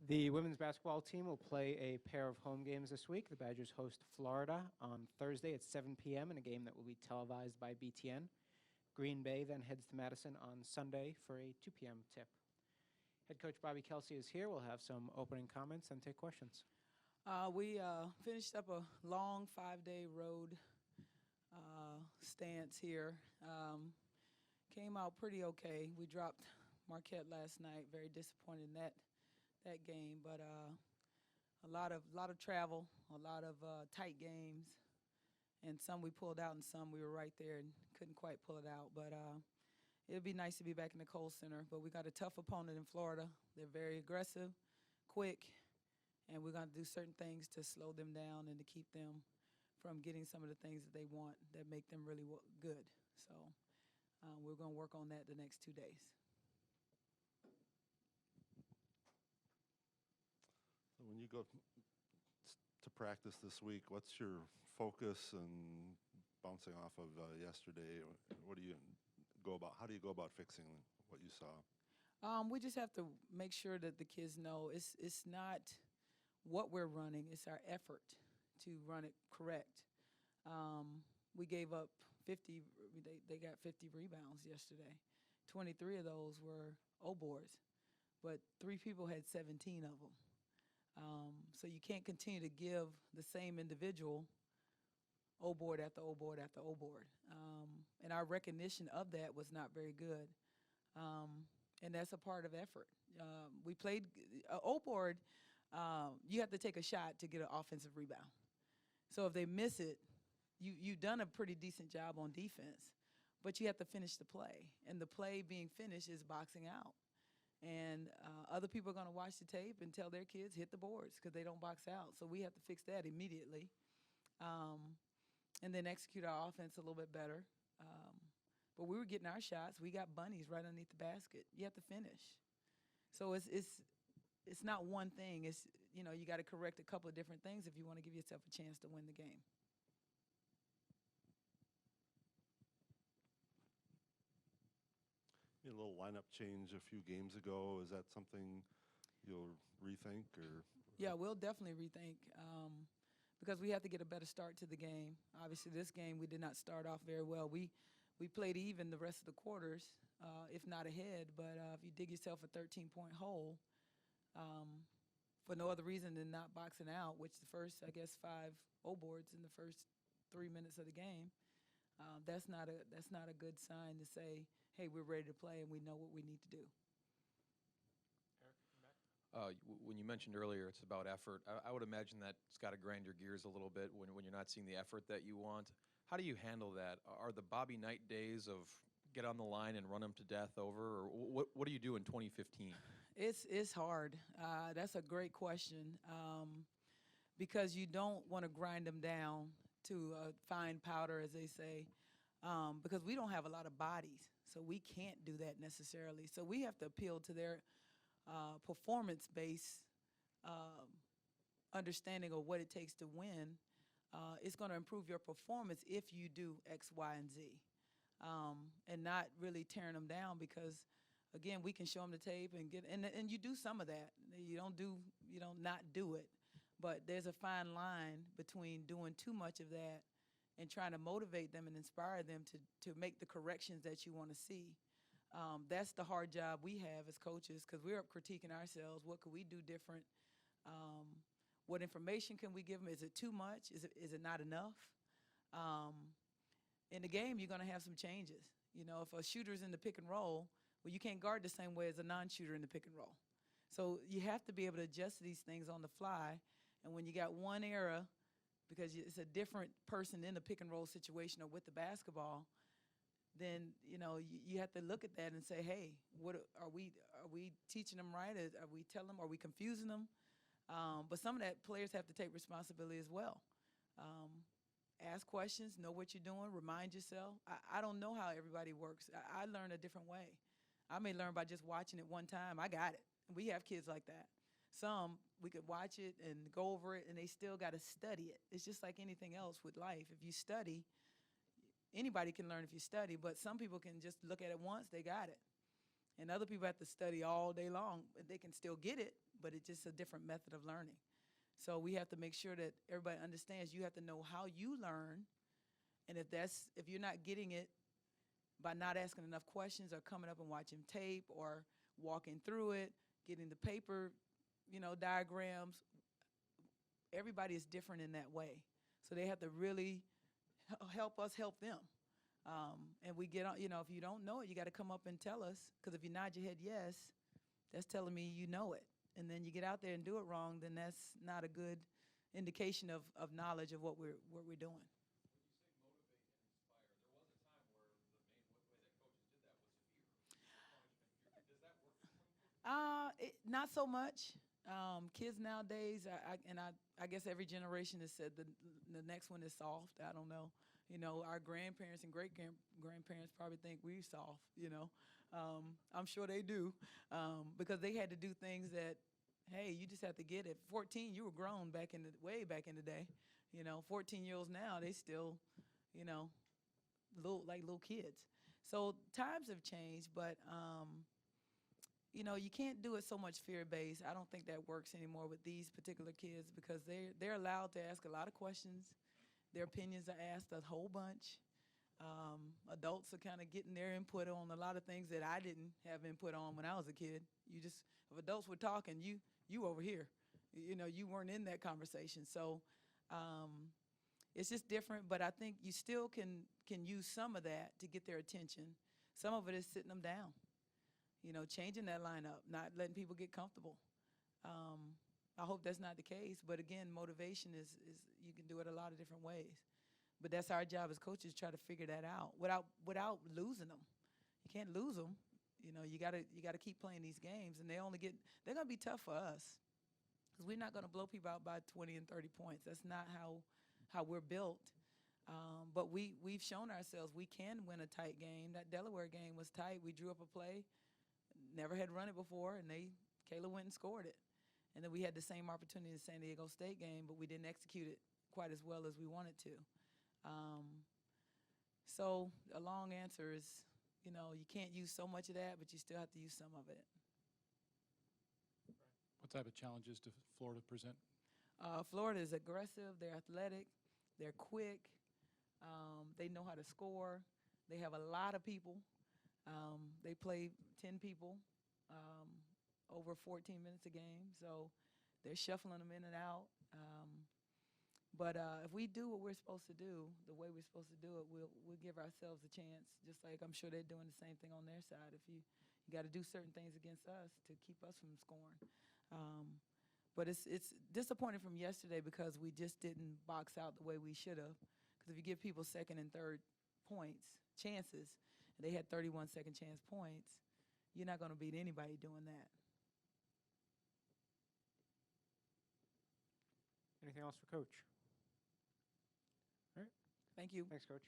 The women's basketball team will play a pair of home games this week. The Badgers host Florida on Thursday at 7 p.m. in a game that will be televised by BTN. Green Bay then heads to Madison on Sunday for a 2 p.m. tip. Head coach Bobbie Kelsey is here. We'll have some opening comments and take questions. We finished up a long 5-day road stance here. Came out pretty okay. We dropped Marquette last night. Very disappointed in that game, but a lot of travel, a lot of tight games, and some we pulled out and some we were right there and couldn't quite pull it out. But it'll be nice to be back in the Kohl Center. But we got a tough opponent in Florida. They're very aggressive, quick, and we're going to do certain things to slow them down and to keep them from getting some of the things that they want that make them really good. So we're going to work on that the next 2 days. So when you go to practice this week, what's your focus and bouncing off of yesterday? What do you go about? How do you go about fixing what you saw? We just have to make sure that the kids know it's not what we're running, it's our effort to run it correct. We gave up 50, they got 50 rebounds yesterday. 23 of those were O-boards, but 3 people had 17 of them. So you can't continue to give the same individual O-board after O-board after O-board. And our recognition of that was not very good. And that's a part of effort. We played O-board, you have to take a shot to get an offensive rebound. So if they miss it, you've done a pretty decent job on defense, but you have to finish the play. And the play being finished is boxing out. And other people are going to watch the tape and tell their kids, hit the boards, because they don't box out. So we have to fix that immediately and then execute our offense a little bit better. But we were getting our shots. We got bunnies right underneath the basket. You have to finish. So it's not one thing. It's, you got to correct a couple of different things if you want to give yourself a chance to win the game. You had a little lineup change a few games ago. Is that something you'll rethink? Or? Yeah, we'll definitely rethink because we have to get a better start to the game. Obviously, this game we did not start off very well. We played even the rest of the quarters, if not ahead. But if you dig yourself a 13-point hole for no other reason than not boxing out, which the first, 5 O-boards in the first 3 minutes of the game, that's not a good sign to say, hey, we're ready to play and we know what we need to do. When you mentioned earlier it's about effort, I would imagine that's got to grind your gears a little bit when you're not seeing the effort that you want. How do you handle that? Are the Bobbie Knight days of get on the line and run them to death over, or what do you do in 2015? It's hard. That's a great question because you don't want to grind them down to fine powder, as they say, because we don't have a lot of bodies, so we can't do that necessarily. So we have to appeal to their performance-based understanding of what it takes to win. It's going to improve your performance if you do X, Y, and Z, and not really tearing them down because, again, we can show them the tape and you do some of that. You don't not do it. But there's a fine line between doing too much of that and trying to motivate them and inspire them to make the corrections that you want to see. That's the hard job we have as coaches because we're up critiquing ourselves. What could we do different? What information can we give them? Is it too much? Is it not enough? In the game, you're going to have some changes. If a shooter's in the pick and roll, well, you can't guard the same way as a non-shooter in the pick and roll. So you have to be able to adjust these things on the fly. And when you got one error, because it's a different person in the pick and roll situation or with the basketball, then you have to look at that and say, hey, what are we teaching them right? Are we telling them? Are we confusing them? But some of that players have to take responsibility as well. Ask questions, know what you're doing, remind yourself. I don't know how everybody works. I learn a different way. I may learn by just watching it one time. I got it. We have kids like that. Some, we could watch it and go over it, and they still got to study it. It's just like anything else with life. If you study, anybody can learn if you study, but some people can just look at it once, they got it. And other people have to study all day long. They can still get it, but it's just a different method of learning. So we have to make sure that everybody understands you have to know how you learn, and if you're not getting it by not asking enough questions or coming up and watching tape or walking through it, getting the paper, diagrams, everybody is different in that way. So they have to really help us help them. And we get on, if you don't know it, you got to come up and tell us, because if you nod your head yes, that's telling me you know it. And then you get out there and do it wrong, then that's not a good indication of knowledge of what we're doing. Not so much. Kids nowadays, I guess every generation has said the next one is soft. I don't know. Our grandparents and great-grandparents probably think we're soft, I'm sure they do, because they had to do things that, hey, you just have to get it. 14, you were grown way back in the day. 14-year-olds now, they still, little kids. So times have changed, but you can't do it so much fear-based. I don't think that works anymore with these particular kids, because they're allowed to ask a lot of questions. Their opinions are asked a whole bunch. Adults are kind of getting their input on a lot of things that I didn't have input on when I was a kid. If adults were talking, you over here. You weren't in that conversation. So it's just different, but I think you still can use some of that to get their attention. Some of it is sitting them down. Changing that lineup, not letting people get comfortable. I hope that's not the case, but again, motivation is you can do it a lot of different ways. But that's our job as coaches, try to figure that out without losing them. You can't lose them. You gotta keep playing these games, and they're gonna be tough for us, because we're not gonna blow people out by 20 and 30 points. That's not how we're built. But we've shown ourselves we can win a tight game. That Delaware game was tight. We drew up a play. Never had run it before, and Kayla went and scored it. And then we had the same opportunity in the San Diego State game, but we didn't execute it quite as well as we wanted to. So a long answer is, you can't use so much of that, but you still have to use some of it. What type of challenges does Florida present? Florida is aggressive. They're athletic. They're quick. They know how to score. They have a lot of people. They play 10 people over 14 minutes a game, so they're shuffling them in and out. But if we do what we're supposed to do, the way we're supposed to do it, we'll give ourselves a chance, just like I'm sure they're doing the same thing on their side. If you got to do certain things against us to keep us from scoring. But it's disappointing from yesterday, because we just didn't box out the way we should have. Because if you give people second and third chances, and they had 31 second chance points, you're not going to beat anybody doing that. Anything else for Coach? All right. Thank you. Thanks, Coach.